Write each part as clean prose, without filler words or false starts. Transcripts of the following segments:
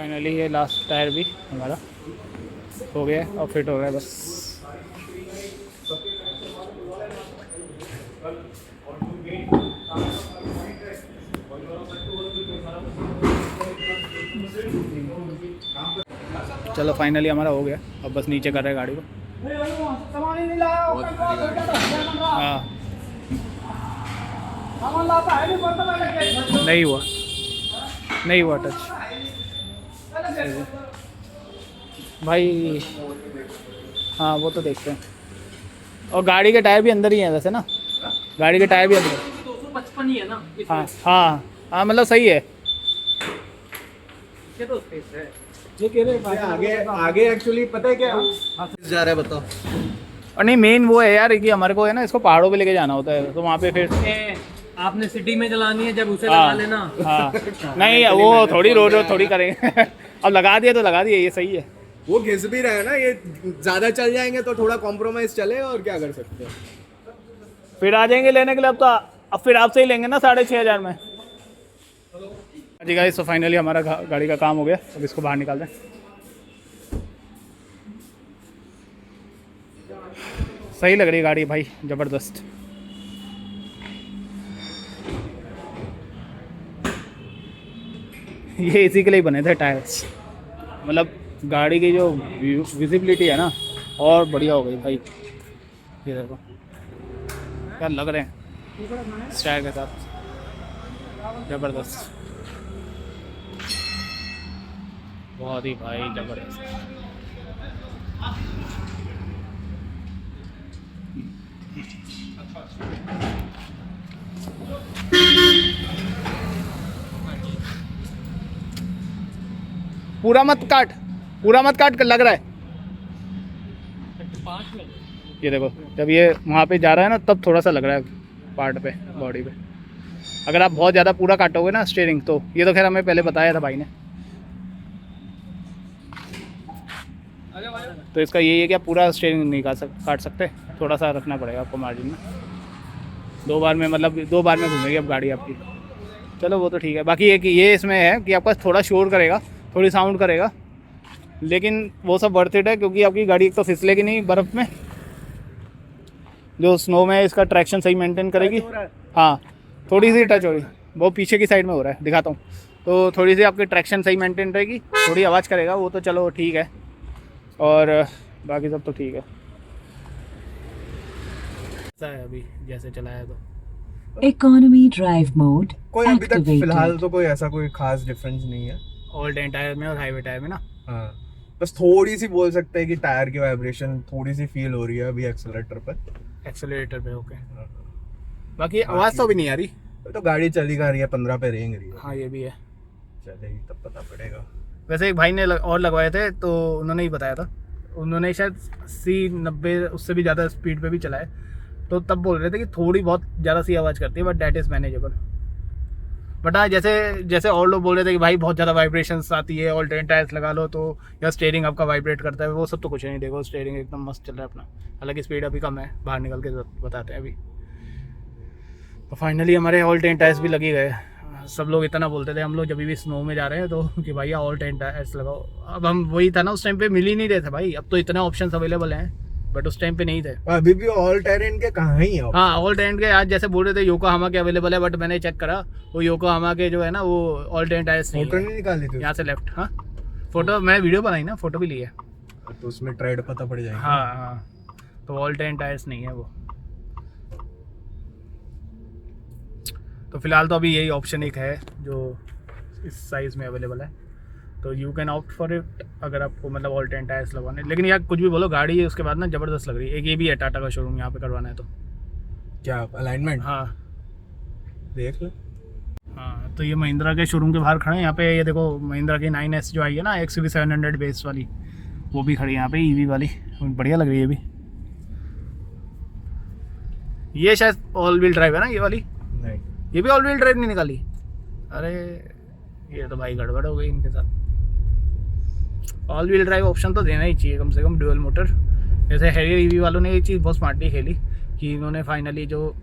Finally ये last tyre भी हमारा हो गया और फिट हो गया बस। चलो फाइनली हमारा हो गया, अब बस नीचे कर रहे हैं गाड़ी को। हाँ नहीं हुआ टच भाई। हाँ वो तो देखते हैं। और गाड़ी के टायर भी अंदर ही हैं वैसे ना, गाड़ी के टायर भी अंदर 255 ही है ना। हाँ हाँ हाँ, मतलब सही है। ये तो स्पेस है। ये कह रहे आगे आगे एक्चुअली पता है क्या जा रहा है बताओ। और नहीं मेन वो है यार कि हमारे को है ना इसको पहाड़ों पे लेके जाना होता है, तो वहाँ पे फिर आपने सिटी में चलानी है जब उसे हाँ, लगा लेना। हाँ नहीं वो थोड़ी रोड थोड़ी करेंगे अब लगा दिया तो लगा दिया, ये सही है। वो घिस भी रहा है ना, ये ज्यादा चल जाएंगे तो थोड़ा कॉम्प्रोमाइज चले और क्या कर सकते हैं। फिर आ जाएंगे लेने के लिए, अब फिर आपसे ही लेंगे ना 6,500 में। जी गाइस, तो फाइनली हमारा गाड़ी का काम हो गया, अब इसको बाहर निकाल दें। सही लग रही है गाड़ी भाई, ज़बरदस्त। ये इसी के लिए बने थे टायर्स, मतलब गाड़ी की जो विजिबिलिटी है ना और बढ़िया हो गई भाई। ये देखो क्या लग रहे हैं स्टाइल के साथ, ज़बरदस्त, बहुत ही भाई ज़बरदस्त। पूरा मत काट कर लग रहा है। ये देखो जब ये वहाँ पे जा रहा है ना तब थोड़ा सा लग रहा है पार्ट पे, बॉडी पे। अगर आप बहुत ज़्यादा पूरा काटोगे ना स्टीयरिंग, तो ये तो खैर हमें पहले बताया था भाई ने। तो इसका यही है कि आप पूरा स्टीयरिंग नहीं काट सकते, थोड़ा सा रखना पड़ेगा आपको मार्जिन में। 2 बार में मतलब 2 बार में घूमेगी अब गाड़ी आपकी। चलो वो तो ठीक है। बाकी ये इसमें है कि आपका थोड़ा शोर करेगा, थोड़ी साउंड करेगा, लेकिन वो सब वर्थ इट है क्योंकि आपकी गाड़ी एक तो फिसलेगी नहीं बर्फ़ में, जो स्नो में इसका ट्रैक्शन सही मेंटेन करेगी। हाँ थोड़ी सी टच हो रही, वो पीछे की साइड में हो रहा है, दिखाता हूँ। तो थोड़ी सी आपकी ट्रैक्शन सही मेंटेन रहेगी, थोड़ी आवाज़ करेगा वो तो चलो ठीक है, और बाकी सब तो ठीक है। ऐसा है अभी जैसे चलाया तो इकोनॉमी ड्राइव मोड कोई अभी तक फिलहाल तो कोई ऐसा कोई खास डिफरेंस नहीं है ऑल टायर में और हाईवे टायर में ना। हाँ बस थोड़ी सी बोल सकते हैं कि टायर की वाइब्रेशन थोड़ी सी फील हो रही है अभी एक्सेलरेटर पे। ओके। बाकी आवाज़ तो भी नहीं आ रही, तो गाड़ी चली जा रही है 15 पे रेंग रही है। हाँ ये भी है, चलेगी तब पता पड़ेगा। वैसे एक भाई ने और लगवाए थे तो उन्होंने ही बताया था, उन्होंने शायद 80-90 उससे भी ज़्यादा स्पीड पे भी चलाए, तो तब बोल रहे थे कि थोड़ी बहुत ज़्यादा सी आवाज़ करती है, but that is manageable. But हाँ जैसे और लोग बोल रहे थे कि भाई बहुत ज़्यादा वाइब्रेशंस आती है, ऑल्टरनेट टायर्स लगा लो तो, या स्टीयरिंग आपका वाइब्रेट करता है, वो सब तो कुछ नहीं। देखो स्टीयरिंग एकदम मस्त चल रहा है अपना, हालांकि स्पीड अभी कम है, बाहर निकल के बताते हैं अभी। तो फाइनली हमारे ऑल्टरनेट टायर्स भी लगे गए। सब लोग इतना बोलते थे हम लोग जब भी स्नो में जा रहे हैं तो कि भैया ऑल्टरनेट टायर्स लगाओ। अब हम वही था ना, उस टाइम पे मिल ही नहीं रहे थे भाई, अब तो इतने ऑप्शंस अवेलेबल हैं, बट उस टाइम पे नहीं थे। अभी भी ऑल टेरेन के कहाँ ही है? हाँ ऑल टेरेन के आज जैसे बोल रहे थे योकोहामा के अवेलेबल है, बट मैंने चेक करा वो योकोहामा के जो है ना वो ऑल टेरेन टायर्स नहीं फोटो नहीं निकाली थी यहाँ से लेफ्ट। हाँ फोटो मैं वीडियो बनाई ना, फोटो भी ली है, तो उसमें ट्रेड पता पड़ जाएगा। हाँ हाँ, तो ऑल टेरेन टायर्स नहीं है वो। तो फिलहाल तो अभी यही ऑप्शन एक है जो इस साइज़ में अवेलेबल है, तो you can opt for it अगर आपको मतलब ऑल्टरनेट टायर्स लगवाने। लेकिन यार कुछ भी बोलो, गाड़ी है उसके बाद ना ज़बरदस्त लग रही है। एक ये भी है टाटा का शोरूम यहाँ पे करवाना है तो। क्या अलाइनमेंट? हाँ देख लो। हाँ तो ये महिंद्रा के शोरूम के बाहर खड़े हैं यहाँ पे। ये देखो महिंद्रा की 9S जो आई है ना XUV 700 बेस वाली, वो भी खड़ी है यहाँ पे, EV वाली, बढ़िया लग रही है। ये भी, ये शायद ऑल व्हील ड्राइव है ना ये वाली? नहीं, ये भी ऑल व्हील ड्राइव नहीं निकाली? अरे ये तो भाई गड़बड़ हो गई इनके साथ। ऑल व्हील ड्राइव ऑप्शन तो देना ही चाहिए कम से कम, ड्यूअल मोटर। जैसे हैरियर EV वालों ने ये चीज़ बहुत स्मार्टली खेली कि इन्होंने फाइनली, जो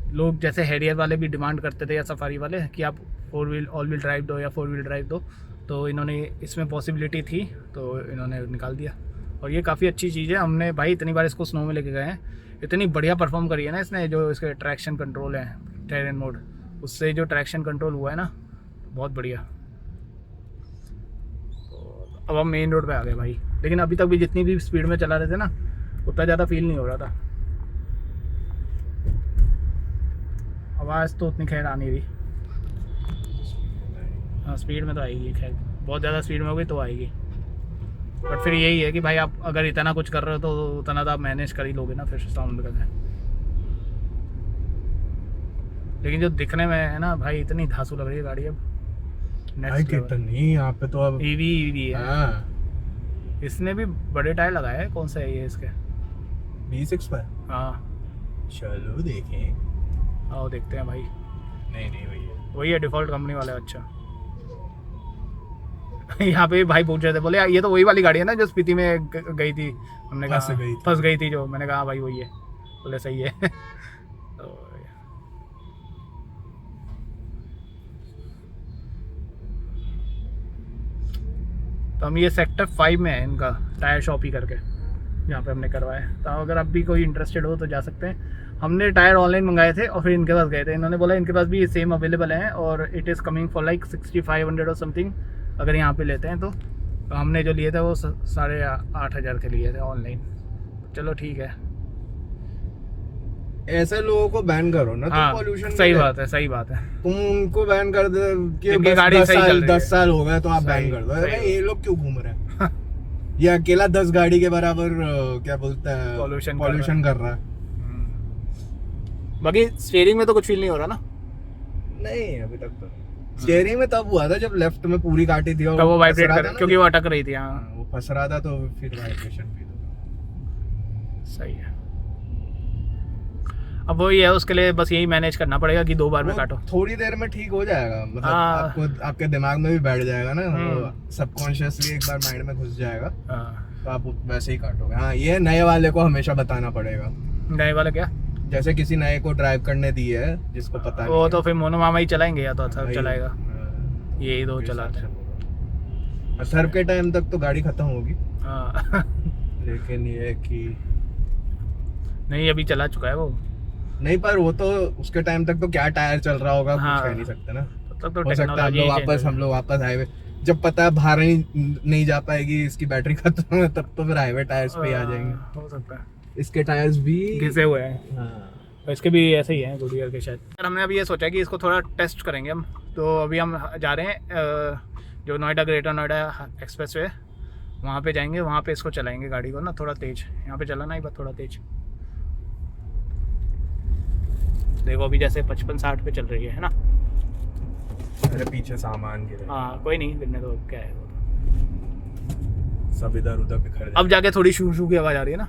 लोग जैसे हैरियर वाले भी डिमांड करते थे या सफारी वाले कि आप 4 व्हील ऑल व्हील ड्राइव दो या 4 व्हील ड्राइव दो, तो इन्होंने इसमें पॉसिबिलिटी थी तो इन्होंने निकाल दिया। और ये काफ़ी अच्छी चीज़ है। हमने भाई इतनी बार इसको स्नो में लेके गए हैं, इतनी बढ़िया परफॉर्म करी है ना इसने। जो इसके ट्रैक्शन कंट्रोल है टेरेन मोड, उससे जो ट्रैक्शन कंट्रोल हुआ है ना बहुत बढ़िया। तो अब हम मेन रोड पे आ गए भाई, लेकिन अभी तक भी जितनी भी स्पीड में चला रहे थे ना उतना ज़्यादा फील नहीं हो रहा था। आवाज़ तो उतनी खैर आ नहीं रही। हाँ स्पीड में तो आएगी खैर, बहुत ज़्यादा स्पीड में होगी तो आएगी। बट फिर यही है कि भाई आप अगर इतना कुछ कर रहे हो तो उतना तो आप मैनेज कर ही लोगे ना फिर साउंड का। लेकिन जो दिखने में है ना भाई इतनी धांसू लग रही है गाड़ी अब। भाई कितनी यहाँ पे तो अब ईवी है। हाँ इसने भी बड़े टायर लगाए हैं। कौन सा है ये इसके? V6 पर। हाँ चलो देखें। आओ देखते हैं भाई। नहीं भैया वही है डिफ़ॉल्ट कंपनी वाले। अच्छा यहाँ पे भाई पूछ रहे थे, बोले ये तो वही वाली गाड़ी है ना जो स्पीति में गई थी। हमने कहा फंस गई थी जो। मैंने कहा भाई वही है। बोले सही है। तो हम ये सेक्टर 5 में है इनका टायर शॉप ही करके, यहाँ पे हमने करवाया है। तो अगर आप भी कोई इंटरेस्टेड हो तो जा सकते हैं। हमने टायर ऑनलाइन मंगाए थे और फिर इनके पास गए थे। इन्होंने बोला इनके पास भी सेम अवेलेबल हैं और it is coming for like 6500 और समथिंग अगर यहाँ पे लेते हैं तो हमने जो लिए थे वो 8,500 के लिए थे ऑनलाइन। चलो ठीक है। ऐसे लोगों को बैन करो ना। हाँ तो पॉल्यूशन सही बात है। तुम उनको बैन कर दे कि इनकी गाड़ी सही चल रही है। 10 साल हो गए तो आप बैन कर दो। अरे ये लोग क्यों घूम रहे हैं? ये अकेला 10 गाड़ी के बराबर क्या बोलता है पॉल्यूशन कर रहा है। बाकी स्टीयरिंग में तो कुछ फील नहीं हो रहा ना? नहीं अभी तक तो। स्टीयरिंग में तब हुआ था जब लेफ्ट में पूरी काटी थी और तब वो वाइब्रेट कर क्योंकि वो अटक रही थी। हाँ वो फंस रहा था तो फिर वाइब्रेशन फील होता। सही है। अब वही है, उसके लिए बस यही मैनेज करना पड़ेगा कि 2 बार में काटो। थोड़ी देर में ठीक हो जाएगा। मतलब आपको आपके दिमाग में भी बैठ जाएगा ना, सबकॉन्शियसली एक बार माइंड में घुस जाएगा तो आप वैसे ही काटोगे। हाँ ये नए वाले को हमेशा बताना पड़ेगा। नए वाले क्या? जैसे किसी नए को ड्राइव करने दी है जिसको पता नहीं वो तो फिर मोनो मामा ही चलाएंगे या तो अच्छा चलाएगा। हाँ, यही 2 चलाते हैं। थर्ड के टाइम तक तो गाड़ी खत्म होगी। हाँ लेकिन ये कि नहीं अभी चला चुका है वो। नहीं पर वो तो उसके टाइम तक तो क्या टायर चल रहा होगा हाँ, कुछ कह नहीं सकते ना। तब तो हो सकता है हम लोग वापस हाईवे जब पता है बाहर नहीं जा पाएगी इसकी बैटरी खत्म है तब तो फिर हाईवे टायर्स पे आ जाएंगे। हो सकता है। इसके टायर्स भी घिसे हुए हैं। हाँ। तो इसके भी ऐसे ही हैं गुडियर के शायद। हमने अभी ये सोचा कि इसको थोड़ा टेस्ट करेंगे हम। तो अभी हम जा रहे हैं जो Noida greater Noida express way, वहाँ पे जाएंगे। वहाँ पे इसको चलाएंगे गाड़ी को ना थोड़ा तेज। यहाँ पे चलाना ही बस थोड़ा तेज। देखो अभी जैसे 55-60 पे चल रही है ना। अरे पीछे सामान गिरा। हाँ कोई नहीं, गिरने तो क्या है वो तो। सब इधर उधर बिखर जाए। अब जाके थोड़ी शू शू की आवाज़ आ रही है ना,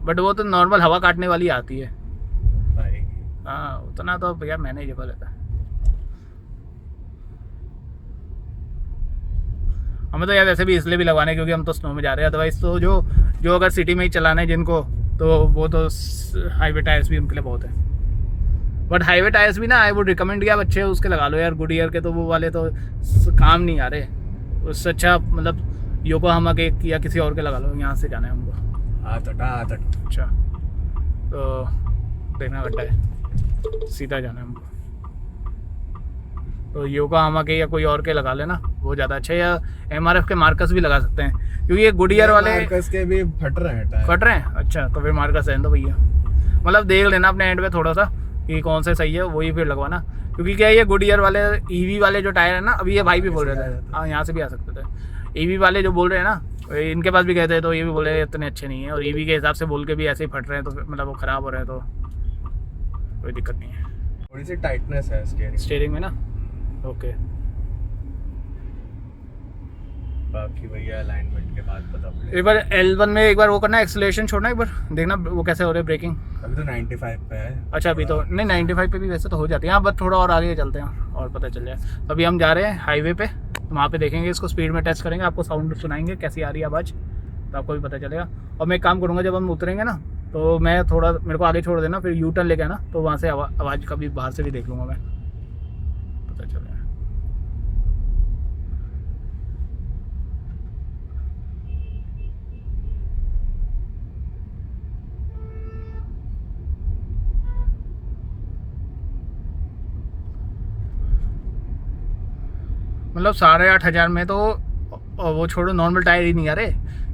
बट वो तो नॉर्मल हवा काटने वाली आती है। हाँ उतना तो भैया मैनेजेबल है। हमें तो यार वैसे भी इसलिए भी लगवाने क्योंकि हम तो स्नो में जा रहे हैं। अदरवाइज तो जो अगर सिटी में ही चलाना है जिनको तो वो तो हाईवे टायर्स भी उनके लिए बहुत है। बट हाईवे टायर्स भी ना आई वुड रिकमेंड किया अच्छे उसके लगा लो यार। गुडियर के तो वो वाले तो काम नहीं आ रहे। उससे अच्छा मतलब योकोहामा के या किसी और के लगा लो। यहाँ से जाना है हमको। अच्छा तो देखना गड्ढा है, सीधा जाना है हमको। तो योकोहामा के या कोई और के लगा लेना, वो ज़्यादा अच्छा है। या MRF के मार्कस भी लगा सकते हैं क्योंकि ये गुडियर वाले मार्कस के भी फट रहे हैं। अच्छा तो फिर मार्कस है तो भैया मतलब देख लेना अपने एंड पे थोड़ा सा कि कौन से सही है वही फिर लगवाना। क्योंकि क्या है ये गुडियर वाले EV वाले जो टायर है ना, अभी ये भाई भी बोल रहे थे। हाँ यहाँ से भी आ सकते थे। EV वाले जो बोल रहे हैं ना, इनके पास भी गए थे तो ये भी बोल रहे हैं इतने अच्छे नहीं है। और EV के हिसाब से बोल के भी ऐसे ही फट रहे हैं तो मतलब वो ख़राब हो रहे हैं तो कोई दिक्कत नहीं है। थोड़ी सी टाइटनेस है स्टीयरिंग में ना। ओके बाकी भैया अलाइनमेंट के बाद पता पड़ेगा। एक बार L1 में एक बार वो करना, एक्सेलरेशन छोड़ना, एक बार देखना वो कैसे हो रहे ब्रेकिंग। अभी तो 95 पे है। अच्छा अभी तो नहीं 95 पे भी वैसे तो हो जाती है। हाँ बस थोड़ा और आगे चलते हैं और पता चल जाए। तो अभी हम जा रहे हैं हाईवे पे, तो वहाँ पे देखेंगे इसको, स्पीड में टेस्ट करेंगे, आपको साउंड सुनाएंगे कैसी आ रही है आवाज़, तो आपको भी पता चलेगा। और मैं एक काम करूँगा जब हम उतरेंगे ना तो मैं थोड़ा मेरे को आगे छोड़ देना, फिर यू टर्न लेके आना, तो वहाँ से आवाज़ का भी बाहर से भी देख लूँगा मैं, पता चलेगा। मतलब 8,500 में तो वो छोड़ो, नॉर्मल टायर ही नहीं आ रहे,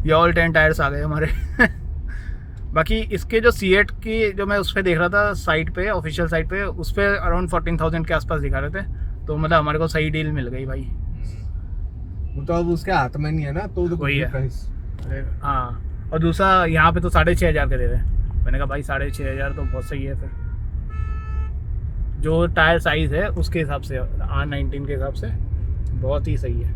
ये ऑल 10 टायर्स आ गए हमारे। बाकी इसके जो C8 की जो मैं उस पर देख रहा था साइट पे, ऑफिशियल साइट पे, उस पर अराउंड 14,000 के आसपास दिखा रहे थे, तो मतलब हमारे को सही डील मिल गई भाई। वो तो अब उसके हाथ में नहीं है ना, तो वही है। प्राइस। हाँ, और दूसरा यहाँ पे तो 6,500 के दे रहे हैं। मैंने कहा भाई 6,500 तो बहुत सही है फिर, जो टायर साइज़ है उसके हिसाब से, R19 के हिसाब से बहुत ही सही है।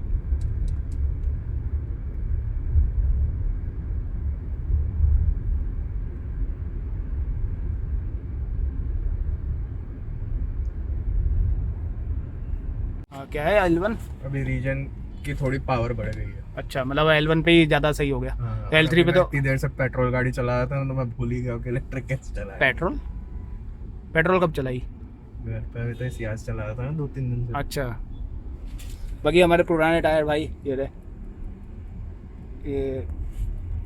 हाँ, क्या है L1? अभी रीजन की थोड़ी पावर बढ़ गई है। अच्छा, मतलब L1 पे ही ज़्यादा सही हो गया। हाँ, L3 पे तो इतनी देर से पेट्रोल गाड़ी चला रहा था तो मैं भूल ही गया कि इलेक्ट्रिक कैसे चलाया। पेट्रोल कब चलाई? घर पे अभी तो सियाज चला रहा था ना 2-3 दिन से। अच्छा, बाकी हमारे पुराने टायर भाई ये रहे,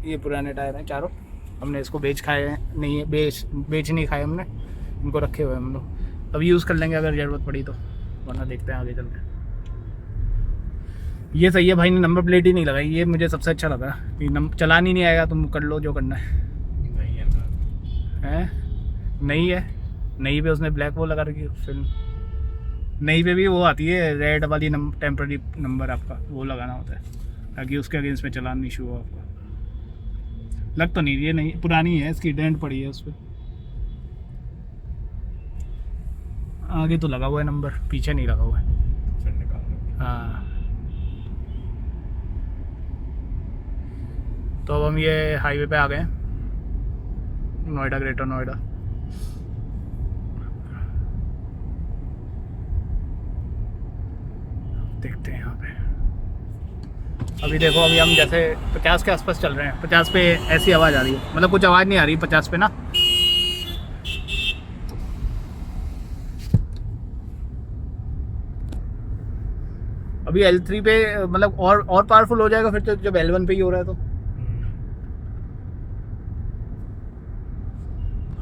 ये पुराने टायर हैं चारों। हमने इसको बेच खाए हैं, नहीं है बेच नहीं खाए हमने, इनको रखे हुए हैं हम लोग। अब यूज़ कर लेंगे अगर ज़रूरत पड़ी तो, वरना देखते हैं आगे चल के। ये सही है भाई ने नंबर प्लेट ही नहीं लगाई, ये मुझे सबसे अच्छा लगा कि चलानी नहीं आएगा, तुम कर लो जो करना है। नहीं है ना, हैं? नहीं है, नहीं पे उसने ब्लैक वो लगा रखी फिल्म, नहीं पे भी वो आती है रेड वाली टेम्पररी नंबर, आपका वो लगाना होता है ताकि उसके अगेंस्ट में चलान इशू हो आपका। लग तो नहीं रही है, नहीं पुरानी है, इसकी डेंट पड़ी है उस पर। आगे तो लगा हुआ है नंबर, पीछे नहीं लगा हुआ है। फिर निकाल लो। हाँ, तो अब हम ये हाईवे पे आ गए, नोएडा, ग्रेटर नोएडा। देखते हैं यहाँ पे। अभी देखो, अभी हम जैसे 50 के आसपास चल रहे हैं, 50 पे ऐसी आवाज़ आ रही है, मतलब कुछ आवाज़ नहीं आ रही 50 पे ना। अभी L3 पे मतलब और पावरफुल हो जाएगा फिर तो, जब L1 पे ही हो रहा है तो।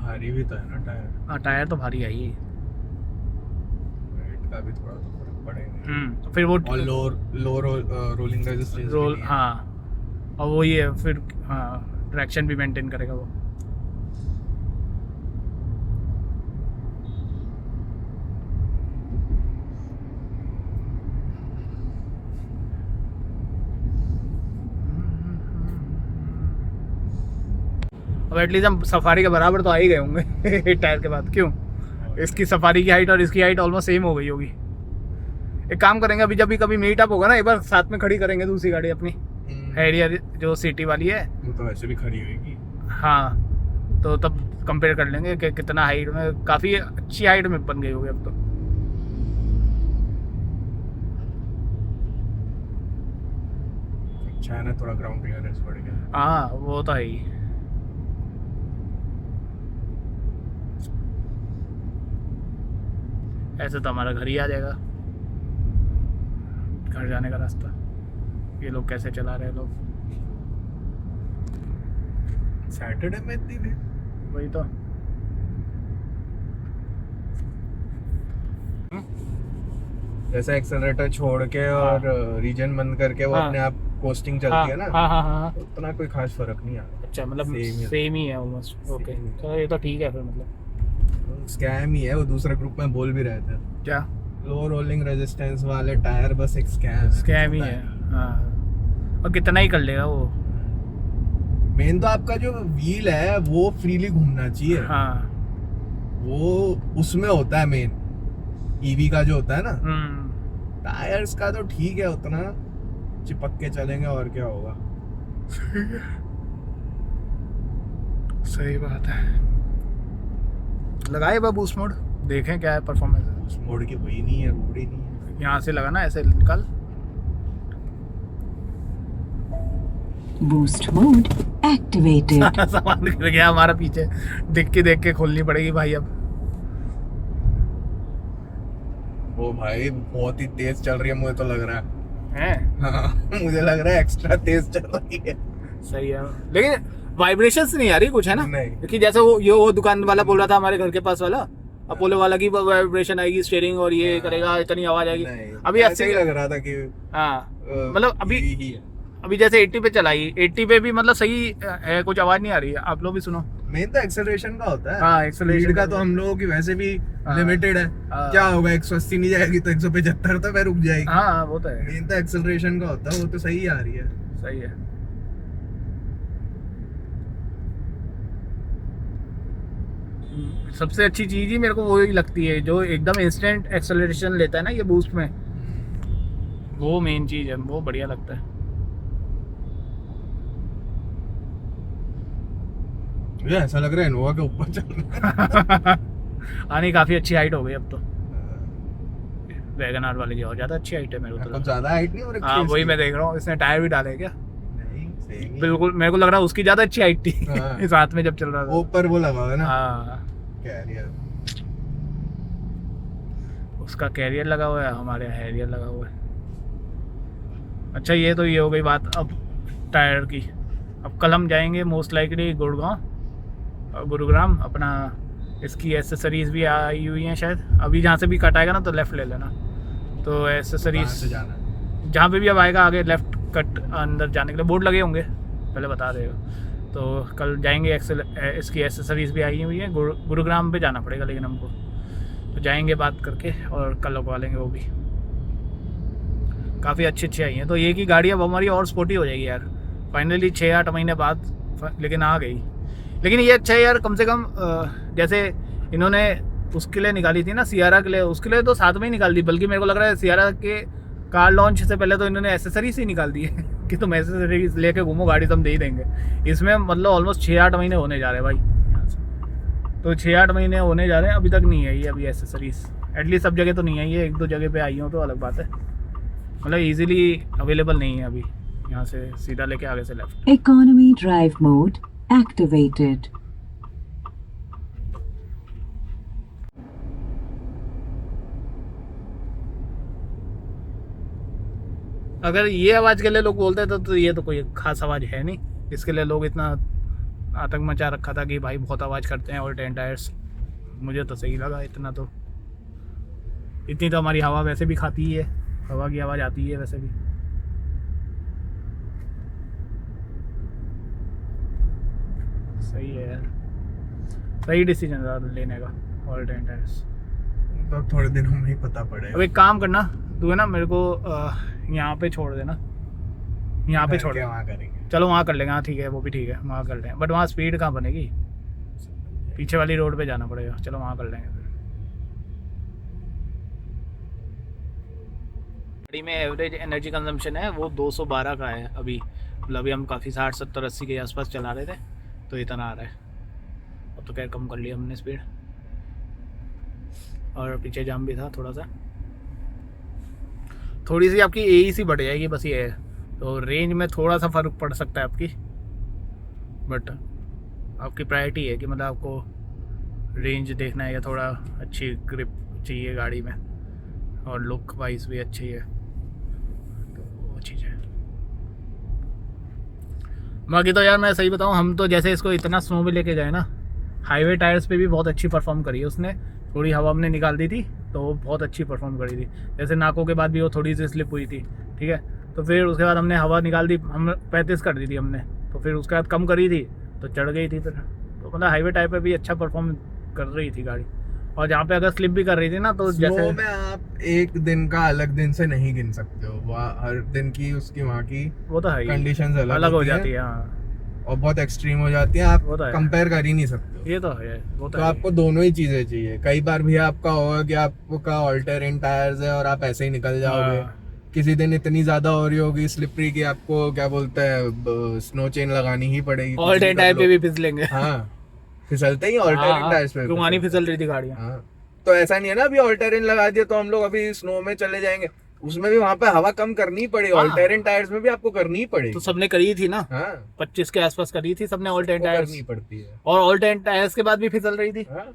भारी भी तो है ना टायर, हाँ, टायर तो भारी है ही। वेट का भी थोड़ा तो फर्क पड़ेगा। तो फिर वो और लो रोलिंग रेजिस्टेंस रोल, हाँ, और वो ये फिर हाँ ट्रैक्शन भी मेंटेन करेगा वो। अब एटलीस्ट हम सफारी के बराबर तो आ ही गए होंगे टायर के बाद। क्यों, इसकी सफारी की हाइट और इसकी हाइट ऑलमोस्ट सेम हो गई होगी। एक काम करेंगे, अभी जब भी कभी मीट अप होगा ना, एक बार साथ में खड़ी करेंगे दूसरी गाड़ी अपनी हैरियर जो सिटी वाली है, वो तो वैसे भी खड़ी होगी। हाँ, तो तब कंपेयर कर लेंगे कि कितना हाइट में, काफ़ी अच्छी हाइट में बन गई होगी अब तो। अच्छा है ना, थोड़ा ग्राउंड क्लियरेंस बढ़ गया। हाँ, वो तो है ही। ऐसे तो हमारा घर ही आ जाएगा, घर जाने का रास्ता। ये लोग कैसे चला रहे हैं लोग, सैटरडे में इतनी भीड़, वही तो। जैसे एक्सेलरेटर छोड़ के और रीजन बंद करके वो हाँ। अपने आप कोस्टिंग हाँ चलती है ना, हाँ हाँ हाँ। उतना कोई खास फर्क नहीं आता। अच्छा, मतलब Same ही है। सेम ही है ऑलमोस्ट। ओके, Same ही है। तो ये तो ठीक है फिर। मतलब स्कैम ही है, वो दूसरे ग्रुप में बोल भी रहे थे, क्या लो रोलिंग रेजिस्टेंस वाले टायर बस एक स्कैम स्कैम ही है। हाँ, और कितना ही कर लेगा वो। मेन तो आपका जो व्हील है वो फ्रीली घूमना चाहिए। हाँ, वो उसमें होता है मेन, ईवी का जो होता है ना। हम्म, टायर्स का तो ठीक है, उतना चिपक के चलेंगे और क्या होगा। सही बात है। लगाए बा बूस्ट मोड, देखें क्या है परफॉर्मेंस। उस मोड की वही नहीं है, रोड ही नहीं है। यहाँ से लगाना, ऐसे निकाल। Boost mode activated. सामान गिर गया हमारा पीछे, देख के खोलनी पड़ेगी भाई अब। वो भाई बहुत ही तेज चल रही है, मुझे तो लग रहा है। हैं? हाँ, मुझे लग रहा है एक्स्ट्रा तेज चल रही है। सही है, लेकिन वाइब्रेशंस नहीं आ रही कुछ, है ना? नहीं। क्योंकि जैसे वो दुकान वाला बोल रहा था हमारे घर के पास वाला, अपोलो वाला की वाइब्रेशन आएगी स्टीयरिंग और ये करेगा, इतनी आवाज आएगी। नहीं, अभी ऐसे 80 ही लग रहा था कि हाँ मतलब अभी ही है। अभी जैसे 80 पे चलाई, 80 पे भी मतलब सही है, कुछ आवाज नहीं आ रही है। आप लोग भी सुनो। मेन तो एक्सेलरेशन का होता है। हाँ, acceleration Speed का का तो हम लोगों की वैसे भी हाँ। लिमिटेड है। हाँ। क्या होगा, 180 नहीं जाएगी तो 175 तो पे रुक जाएगी। हाँ वो तो है, मेन तो एक्सेलरेशन का होता है, वो तो सही आ रही है। सही है। सबसे अच्छी चीज ही मेरे को वही लगती है, जो एकदम इंस्टेंट एक्सेलरेशन लेता है ना ये बूस्ट में, वो मेन चीज है, वो बढ़िया लगता है। मुझे ऐसा लग रहा है इनोवा के ऊपर चल रहा है। आने काफी अच्छी हाइट हो गई अब तो, वैगन आर वाले की और ज्यादा अच्छी हाइट है मेरे को तो कुछ लगा। ज्यादा हाइट नहीं हो रखी हाँ है वही इसकी? मैं देख रहा हूँ, इसने टायर भी डाले क्या। नहीं, same ही। बिल्कुल मेरे को लग रहा है उसकी ज्यादा अच्छी हाइट थी हाँ। इस हाथ में जब चल रहा था। ऊपर वो लगा हुआ है ना हाँ कैरियर। उसका कैरियर लगा हुआ है, हमारे हैरियर लगा हुआ है। अच्छा ये तो ये हो गई बात अब टायर की। अब कल हम जाएंगे मोस्ट लाइकली गुरुग्राम अपना, इसकी एसेसरीज भी आई हुई हैं शायद। अभी जहाँ से भी कट आएगा ना तो लेफ़्ट ले लेना, तो कहाँ एसेसरीज से जाना है? जहाँ पे भी अब आएगा आगे लेफ़्ट कट अंदर जाने के लिए बोर्ड लगे होंगे, पहले बता रहे हो। तो कल जाएंगे, इसकी एसेसरीज भी आई हुई है। गुरुग्राम पे जाना पड़ेगा लेकिन हमको, तो जाएंगे बात करके और कल लगवा लेंगे वो भी। काफ़ी अच्छी आई हैं, तो ये की गाड़ी अब हमारी और स्पोर्टी हो जाएगी यार फाइनली 6-8 महीने बाद, लेकिन आ गई। लेकिन ये अच्छा है यार, कम से कम जैसे इन्होंने उसके लिए निकाली थी ना सियारा के लिए, उसके लिए तो साथ में ही निकाल दी। बल्कि मेरे को लग रहा है सियारा के कार लॉन्च से पहले तो इन्होंने एसेसरीज ही निकाल दी है कि तुम एसेसरीज लेके घूमो, गाड़ी तो हम दे ही देंगे। इसमें मतलब ऑलमोस्ट 6-8 महीने होने जा रहे हैं भाई, तो 6-8 महीने होने जा रहे हैं, अभी तक नहीं है ये अभी एसेसरीज। एटलीस्ट सब जगह तो नहीं है ये, 1-2 जगह पे आई हो तो अलग बात है, मतलब ईजिली अवेलेबल नहीं है अभी। यहाँ से सीधा लेके आगे से left. Economy drive mode activated. अगर ये आवाज़ के लिए लोग बोलते हैं तो ये तो कोई खास आवाज़ है नहीं, इसके लिए लोग इतना आतंक मचा रखा था कि भाई बहुत आवाज़ करते हैं और 10 टायर्स। मुझे तो सही लगा इतना, तो इतनी तो हमारी हवा वैसे भी खाती ही है, हवा की आवाज़ आती है वैसे भी। सही है यार, सही डिसीजन था लेने का ऑल 10 टायर्स। तो थोड़े दिनों में ही पता अब पड़ेगा। एक काम करना, तू है ना मेरे को यहाँ पे छोड़ देना, यहाँ पे छोड़ करके देना। वहाँ करेंगे। चलो वहाँ कर लेंगे, हाँ ठीक है वो भी ठीक है, वहाँ कर लेंगे। बट वहाँ स्पीड कहाँ बनेगी, पीछे वाली रोड पे जाना पड़ेगा। चलो वहाँ कर लेंगे फिर। गाड़ी में एवरेज एनर्जी कंजम्पशन है वो 212 का है अभी, मतलब अभी हम काफ़ी 60, 70, 80 के आसपास चला रहे थे तो इतना आ रहा है। अब तो खैर कम कर लिया हमने स्पीड, और पीछे जाम भी था थोड़ा सा। थोड़ी सी आपकी AEC बढ़ जाएगी बस ये है, तो रेंज में थोड़ा सा फ़र्क पड़ सकता है आपकी, बट आपकी प्रायोरिटी है कि मतलब आपको रेंज देखना है या थोड़ा अच्छी ग्रिप चाहिए गाड़ी में, और लुक वाइज भी अच्छी है, तो वो चीज़ है। बाकी तो यार मैं सही बताऊँ, हम तो जैसे इसको इतना स्नो में लेके गए ना, हाईवे टायर्स पे भी बहुत अच्छी परफॉर्म करी है उसने। थोड़ी हवा हमने निकाल दी थी तो वो बहुत अच्छी परफॉर्म करी थी। जैसे नाकों के बाद भी वो थोड़ी सी स्लिप हुई थी, ठीक है, तो फिर उसके बाद हमने हवा निकाल दी, हम 35 कर दी थी हमने, तो फिर उसके बाद कम करी थी तो चढ़ गई थी फिर। तो मतलब हाईवे टाइप पे भी अच्छा परफॉर्म कर रही थी गाड़ी, और जहाँ पे अगर स्लिप भी कर रही थी ना तो स्नो जैसे में आप एक दिन का अलग दिन से नहीं गिन सकते हो, वहाँ हर दिन की उसकी वहाँ की वो तो है ही, कंडीशंस अलग हो होती जाती है है। हाँ और बहुत एक्सट्रीम हो जाती है, आप वो तो है। कंपेयर कर ही नहीं सकते हो। ये तो है, वो तो तो है। आपको दोनों ही चीजें चाहिए। कई बार भी आपका होगा कि आपका ऑल्टर टायर्स है और आप ऐसे ही निकल जाओगे। हाँ। किसी दिन इतनी ज्यादा हो रही होगी स्लिपरी की, आपको क्या बोलते हैं स्नो चेन लगानी ही पड़ेगी। ऑल टाइम टाइप पे भी फिसलेंगे। हाँ, फिसलते ही ऑल्टर टायर्स पे रुमानी फिसल रही थी गाड़ियाँ। हाँ, तो ऐसा नहीं है ना अभी ऑल्टरन लगा दिया तो हम लोग अभी स्नो में चले जाएंगे, उसमें भी वहां पे हवा कम करनी ही पड़ेगी। हाँ। ऑल्टरन टायर्स में भी आपको करनी ही पड़ेगी। तो सबने करी थी ना, हाँ, 25 के आसपास करी थी सबने ऑल टाइम वो टायर्स, करनी पड़ती है। और ऑल टाइम टायर्स के बाद भी फिसल रही थी। हाँ।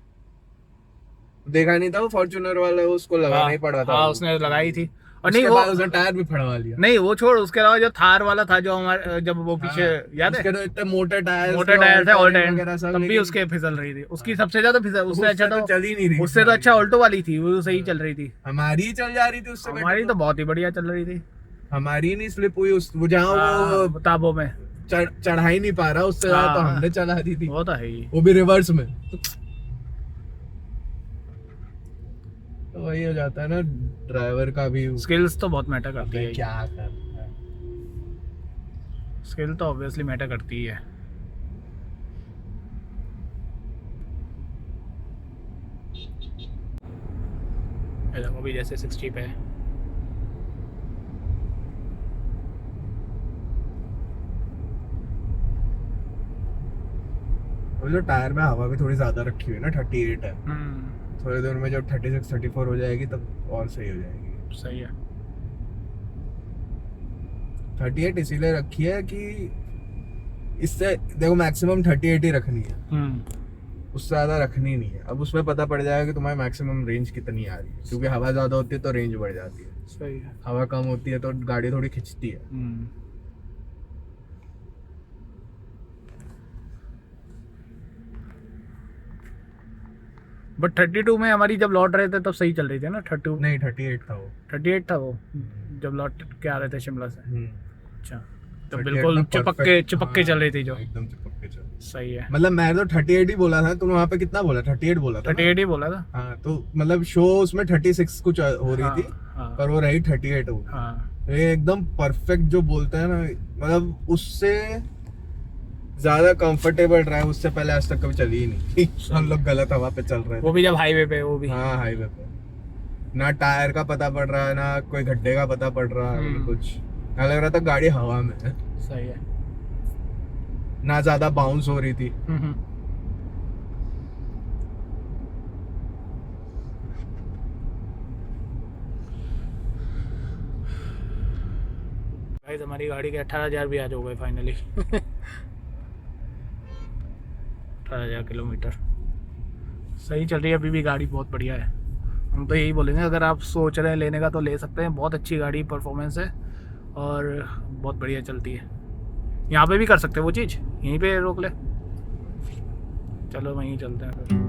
देखा नहीं था वो फॉर्च्यूनर वाला, उसको लगाना ही पड़ा था। हाँ उसने लगाई थी। और नहीं उसके बाद वो उसने टायर भी फड़वा लिया। नहीं वो छोड़, उसके अलावा जो थार वाला था जो हमारे जब वो पीछे याद है उसके तो इतने मोटे टायर मोटे टायर थे ऑल टाइम, वगैरह सब, तब भी लेकिन उसके फिसल रही थी, उसकी सबसे ज्यादा फिसल, उससे अच्छा तो चल ही नहीं रही। उससे तो अच्छा ऑल्टो वाली थी, वो सही चल रही थी। हमारी ही चल जा रही थी उससे better हमारी तो बहुत ही बढ़िया चल रही थी। हमारी नहीं स्लिप हुई उस वो जहाँ वो ताबों में चढ़ा ही नहीं पा रहा उससे ज्यादा तो हाँ। हमने चला दी थी, वो तो है ही। वो भी रिवर्स में। तो वही हो जाता है ना, ड्राइवर का भी स्किल्स तो बहुत मैटर करती है, क्या करता है। स्किल तो ऑब्वियसली मैटर करती ही है। ये देखो अभी जैसे 60 पे है। वो जो टायर में हवा भी थोड़ी ज्यादा रखी हुई है ना, 38 है, थोड़ी देर में जब 36 34 हो जाएगी तब और सही हो जाएगी। सही है। 38 इसीलिए रखी है कि इससे देखो मैक्सिमम 38 ही रखनी है, उससे ज्यादा रखनी नहीं है। अब उसमें पता पड़ जाएगा कि तुम्हारी मैक्सिमम रेंज कितनी आ रही है, क्योंकि हवा ज्यादा होती है तो रेंज बढ़ जाती है, सही है। हवा कम होती है तो गाड़ी थोड़ी खिंचती है। बट 32 में हमारी जब लौट रहे थे तब सही चल रही थी ना, 32 नहीं 38 था वो। 38 था वो जब लौट के आ रहे थे शिमला से। अच्छा, तो 38 बिल्कुल में चिपक के हाँ, चल रही थी जो। एकदम चिपक के चल। सही है। मतलब मैं तो 38 ही बोला था, तुमने वहाँ पे कितना बोला? 38 बोला था ना? 38 ही बोला था। हाँ, तो मतलब शो उसमें 36 कुछ हो रही थी, हाँ, पर वो रही 38 हो गई। हाँ, ये एकदम परफेक्ट जो बोलते हैं ना, मतलब उससे ज्यादा कंफर्टेबल ड्राइव उससे पहले आज तक कभी चली ही नहीं। हम लोग गलत हवा पे चल रहे वो थे। भी जब हाईवे पे, वो भी हाँ, हाईवे पे ना टायर का पता पड़ रहा है, ना कोई गड्ढे का पता पड़ रहा है, ना कुछ। ना लग रहा था गाड़ी हवा में है, सही है। ना ज्यादा बाउंस हो रही थी। गाइस हमारी गाड़ी के 18,000 भी आज हो गए फाइनली। 18,000 किलोमीटर सही चल रही है अभी भी, गाड़ी बहुत बढ़िया है। हम तो यही बोलेंगे, अगर आप सोच रहे हैं लेने का तो ले सकते हैं, बहुत अच्छी गाड़ी परफॉर्मेंस है और बहुत बढ़िया चलती है। यहाँ पे भी कर सकते हैं वो चीज़, यहीं पे रोक ले। चलो वहीं चलते हैं फिर।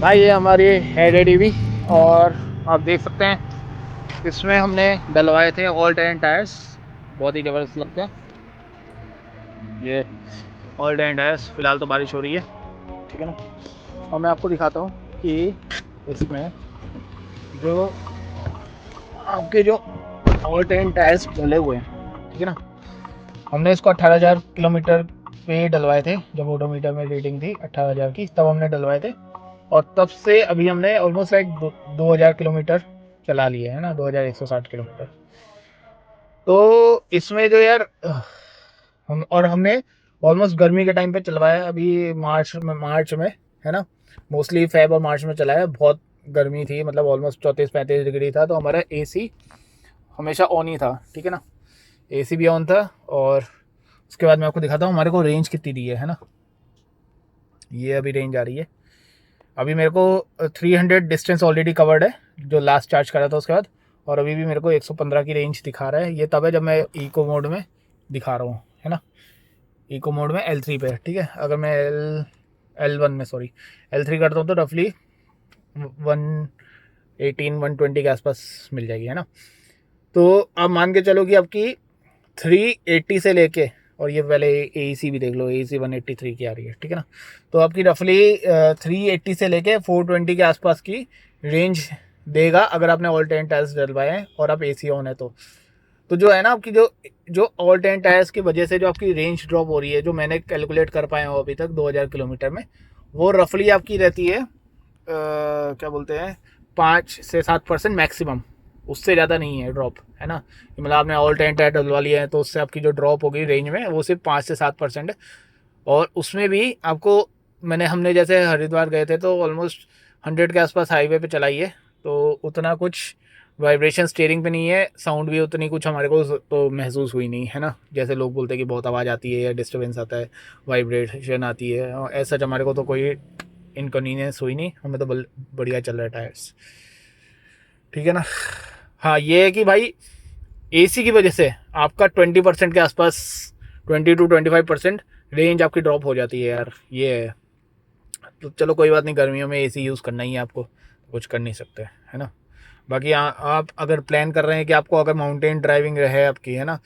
भाई ये हमारी हेड एडीवी, और आप देख सकते हैं इसमें हमने डलवाए थे ऑल टेरेन टायर्स, बहुत ही ज़बरदस्त लगते हैं ये ऑल टेरेन टायर्स। फ़िलहाल तो बारिश हो रही है, ठीक है ना। और मैं आपको दिखाता हूँ कि इसमें जो आपके जो ऑल टाइम टायर्स डले हुए हैं, ठीक है ना, हमने इसको 18,000 किलोमीटर पे डलवाए थे जब ओडोमीटर में रीडिंग थी 18,000 की, तब हमने डलवाए थे। और तब से अभी हमने ऑलमोस्ट लाइक 2,000 किलोमीटर चला लिया है ना, 2,160 किलोमीटर। तो इसमें जो यार हमने ऑलमोस्ट गर्मी के टाइम पे चलवाया, अभी मार्च में है ना, मोस्टली फेब और मार्च में चलाया। बहुत गर्मी थी, मतलब ऑलमोस्ट 34-35 डिग्री था, तो हमारा एसी हमेशा ऑन ही था, ठीक है ना, एसी भी ऑन था। और उसके बाद मैं आपको दिखाता हूँ हमारे को रेंज कितनी दी है ना। ये अभी रेंज आ रही है, अभी मेरे को 300 डिस्टेंस ऑलरेडी कवर्ड है जो लास्ट चार्ज करा था उसके बाद, और अभी भी मेरे को 115 की रेंज दिखा रहा है। ये तब है जब मैं इको मोड में दिखा रहा हूँ, है ना, इको मोड में L3 पे, ठीक है। अगर मैं L1 में सॉरी L3 करता हूँ तो रफली 118-120 के आसपास मिल जाएगी, है ना। तो आप मान के चलो कि आपकी 380 से लेके, और ये पहले AEC भी देख लो, AEC 183 की आ रही है, ठीक है ना। तो आपकी रफली 380 से लेके 420 के आसपास की रेंज देगा अगर आपने ऑल टाइम टायर्स डलवाए हैं और आप AC ऑन है तो जो है ना आपकी जो ऑल टाइम टायर्स की वजह से जो आपकी रेंज ड्रॉप हो रही है, जो मैंने कैलकुलेट कर पाया हूँ अभी तक 2,000 किलोमीटर में, वो रफली आपकी रहती है क्या बोलते हैं 5 से 7% मैक्सिमम, उससे ज़्यादा नहीं है ड्रॉप, है ना। मतलब आपने ऑल टाइम टायर डलवा लिया है तो उससे आपकी जो ड्रॉप होगी रेंज में वो सिर्फ 5 से 7% है। और उसमें भी आपको हमने जैसे हरिद्वार गए थे तो ऑलमोस्ट 100 के आसपास हाईवे पे चलाई है, तो उतना कुछ वाइब्रेशन स्टीयरिंग पे नहीं है, साउंड भी उतनी कुछ हमारे को तो महसूस हुई नहीं, है ना। जैसे लोग बोलते हैं कि बहुत आवाज़ आती है या डिस्टर्बेंस आता है, वाइब्रेशन आती है, और ऐसा हमारे को तो कोई इनकन्वीनियंस हुई नहीं, हमें तो बढ़िया चल रहा है टायर्स, ठीक है ना। हाँ ये है कि भाई AC की वजह से आपका 20% के आसपास, 20 to 25% रेंज आपकी ड्रॉप हो जाती है यार, ये है। तो चलो कोई बात नहीं, गर्मियों में AC यूज़ करना ही है आपको, कुछ कर नहीं सकते, है ना। बाकी आप अगर प्लान कर रहे हैं कि आपको अगर माउंटेन ड्राइविंग रहे आपकी, है ना,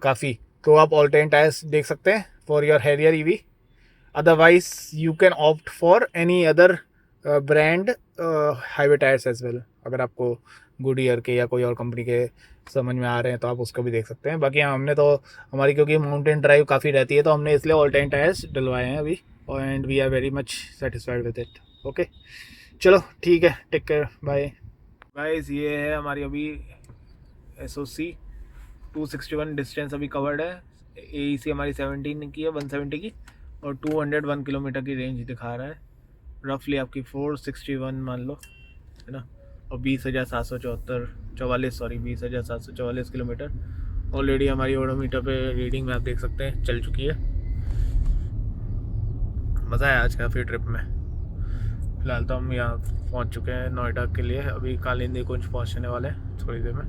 काफ़ी, तो आप ऑल टाइम टायर्स देख सकते हैं for your Harrier EV। Otherwise you can opt for any other brand highway tyres as well. अगर आपको गुडियर के या कोई और कंपनी के समझ में आ रहे हैं तो आप उसको भी देख सकते हैं। बाकी हमने तो हमारी क्योंकि माउंटेन ड्राइव काफ़ी रहती है तो हमने इसलिए ऑल टाइम टायर्स डलवाए हैं अभी, and we are very much satisfied with it. Okay चलो ठीक है, टेक केयर, बाय। गाइस ये है हमारी अभी SOC 261 डिस्टेंस अभी कवर्ड है, AEC हमारी 17 की है, 170 की, और 201 किलोमीटर की रेंज दिखा रहा है। रफली आपकी 461 मान लो, है ना। और 20,744 किलोमीटर ऑलरेडी हमारी ओडोमीटर पे रीडिंग में आप देख सकते हैं चल चुकी है। मज़ा आया आज काफ़ी ट्रिप में। फिलहाल तो हम यहाँ पहुँच चुके हैं नोएडा के लिए, अभी कालिंदी कुंज पहुँचने वाले हैं थोड़ी देर में।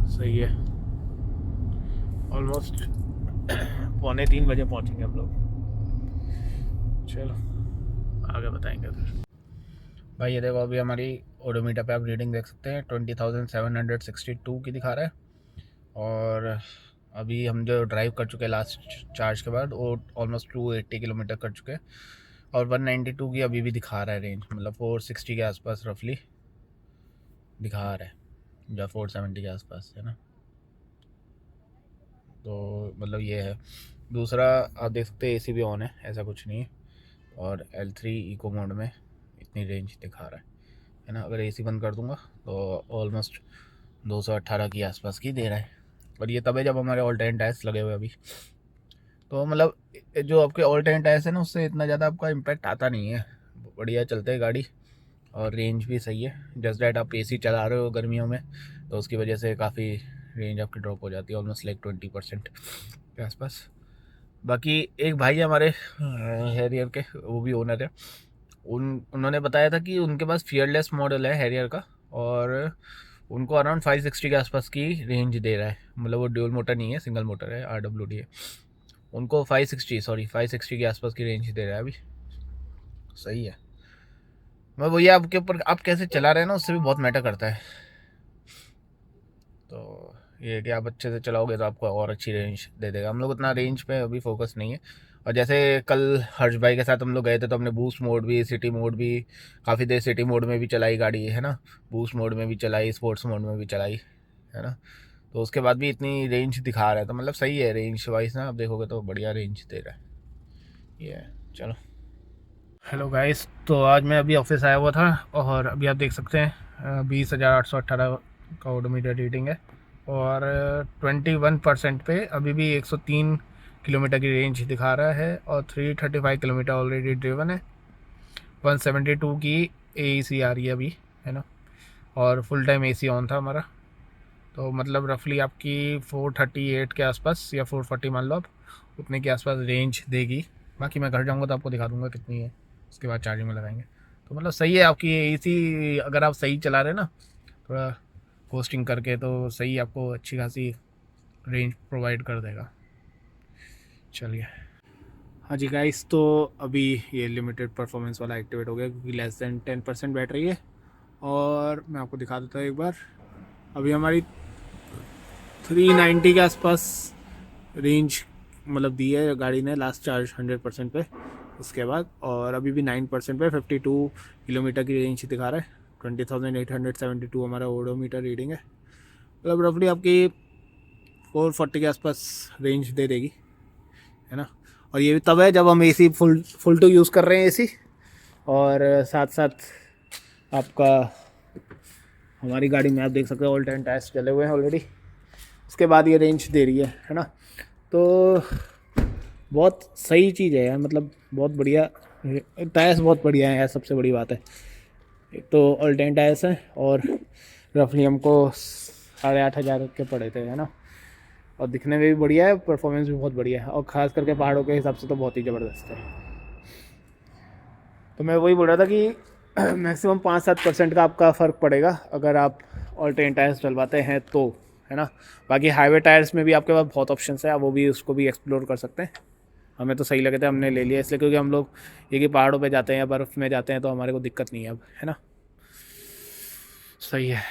सही है, ऑलमोस्ट 2:45 बजे पहुँचेंगे हम लोग। चलो आगे बताएंगे फिर। भाई ये देखो अभी हमारी ओडोमीटर पे आप रीडिंग देख सकते हैं 20,762 की दिखा रहा है, और अभी हम जो ड्राइव कर चुके हैं लास्ट चार्ज के बाद वो ऑलमोस्ट 280 किलोमीटर कर चुके हैं, और 192 की अभी भी दिखा रहा है रेंज, मतलब 460 के आसपास रफली दिखा रहा है, या 470 के आसपास, है ना। तो मतलब ये है। दूसरा आप देख सकते हैं AC भी ऑन है, ऐसा कुछ नहीं है, और L3 इको मोड में इतनी रेंज दिखा रहा है ना। अगर AC बंद कर दूंगा तो ऑलमोस्ट 218 की आसपास की दे रहा है, और ये तब है जब हमारे ऑल टाइम टायर्स लगे हुए अभी। तो मतलब जो आपके ऑल टाइम टायर्स है ना उससे इतना ज़्यादा आपका इम्पैक्ट आता नहीं है, बढ़िया चलते हैं गाड़ी, और रेंज भी सही है। जस्ट डैट आप AC चला रहे हो गर्मियों में तो उसकी वजह से काफ़ी रेंज आपकी ड्रॉप हो जाती है, ऑलमोस्ट लाइक 20% के आसपास। बाकी एक भाई हमारे हैरियर के, वो भी ओनर है, उन्होंने बताया था कि उनके पास फियरलेस मॉडल है हैरियर का, और उनको अराउंड 560 के आसपास की रेंज दे रहा है। मतलब वो ड्यूल मोटर नहीं है, सिंगल मोटर है, RWD है। उनको 560 के आसपास की रेंज दे रहा है अभी। सही है, मैं वही आपके ऊपर आप कैसे चला रहे हैं ना उससे भी बहुत मैटर करता है। तो ये कि आप अच्छे से चलाओगे तो आपको और अच्छी रेंज दे देगा। हम लोग उतना रेंज पे अभी फोकस नहीं है, और जैसे कल हर्ष भाई के साथ हम लोग गए थे तो हमने बूस्ट मोड भी, सिटी मोड भी, काफ़ी देर सिटी मोड में भी चलाई गाड़ी, है ना, बूस्ट मोड में भी चलाई, स्पोर्ट्स मोड में भी चलाई, है ना। तो उसके बाद भी इतनी रेंज दिखा रहा है, तो मतलब सही है रेंज वाइज ना, आप देखोगे तो बढ़िया रेंज दे रहा है ये। चलो, हेलो गाइस, तो आज मैं अभी ऑफिस आया हुआ था और अभी आप देख सकते हैं 20,818 का ओडोमीटर रीडिंग है और 21% पे अभी भी 103 किलोमीटर की रेंज दिखा रहा है और 335 किलोमीटर ऑलरेडी ड्रिवन है। 172 की AEC आ रही है अभी, है ना, और फुल टाइम AC ऑन था हमारा। तो मतलब रफली आपकी 438 के आसपास या 440 मान लो आप, उतने के आसपास रेंज देगी। बाकी मैं घर जाऊँगा तो आपको दिखा दूँगा कितनी है, उसके बाद चार्जिंग में लगाएंगे। तो मतलब सही है आपकी AC, अगर आप सही चला रहे ना, थोड़ा कोस्टिंग करके, तो सही आपको अच्छी खासी रेंज प्रोवाइड कर देगा। चलिए, हाँ जी गाइस, तो अभी ये लिमिटेड परफॉर्मेंस वाला एक्टिवेट हो गया क्योंकि लेस देन 10% बैटरी है। और मैं आपको दिखा देता हूँ एक बार, अभी हमारी 390 के आसपास रेंज मतलब दी है गाड़ी ने लास्ट चार्ज 100% पे, उसके बाद। और अभी भी 9% पे 52 किलोमीटर की रेंज दिखा रहा है। 20,872 हमारा ओडोमीटर रीडिंग है, मतलब रफली आपकी 440 के आसपास रेंज दे देगी, है ना। और ये भी तब है जब हम AC फुल टू यूज़ कर रहे हैं AC, और साथ साथ आपका हमारी गाड़ी में आप देख सकते हो ऑल टाइम टायर्स चले हुए हैं ऑलरेडी, उसके बाद ये रेंज दे रही है ना। तो बहुत सही चीज़ है यार, मतलब बहुत बढ़िया टायर्स, बहुत बढ़िया है यार, सबसे बड़ी बात है। एक तो ऑल टाइम टायर्स हैं और रफली हमको 8,500 के पड़े थे, है ना। और दिखने में भी बढ़िया है, परफॉर्मेंस भी बहुत बढ़िया है, और ख़ास करके पहाड़ों के हिसाब से तो बहुत ही ज़बरदस्त है। तो मैं वही बोल रहा था कि मैक्सिमम 5-7% का आपका फ़र्क पड़ेगा अगर आप ऑल्टरनेट टायर्स डलवाते हैं तो, है ना। बाकी हाईवे टायर्स में भी आपके पास बहुत ऑप्शंस है, आप वो भी उसको भी एक्सप्लोर कर सकते हैं। हमें तो सही लगे थे, हमने ले लिया इसलिए क्योंकि हम लोग ये कि पहाड़ों पे जाते हैं या बर्फ़ में जाते हैं तो हमारे को दिक्कत नहीं है अब, है ना। सही है।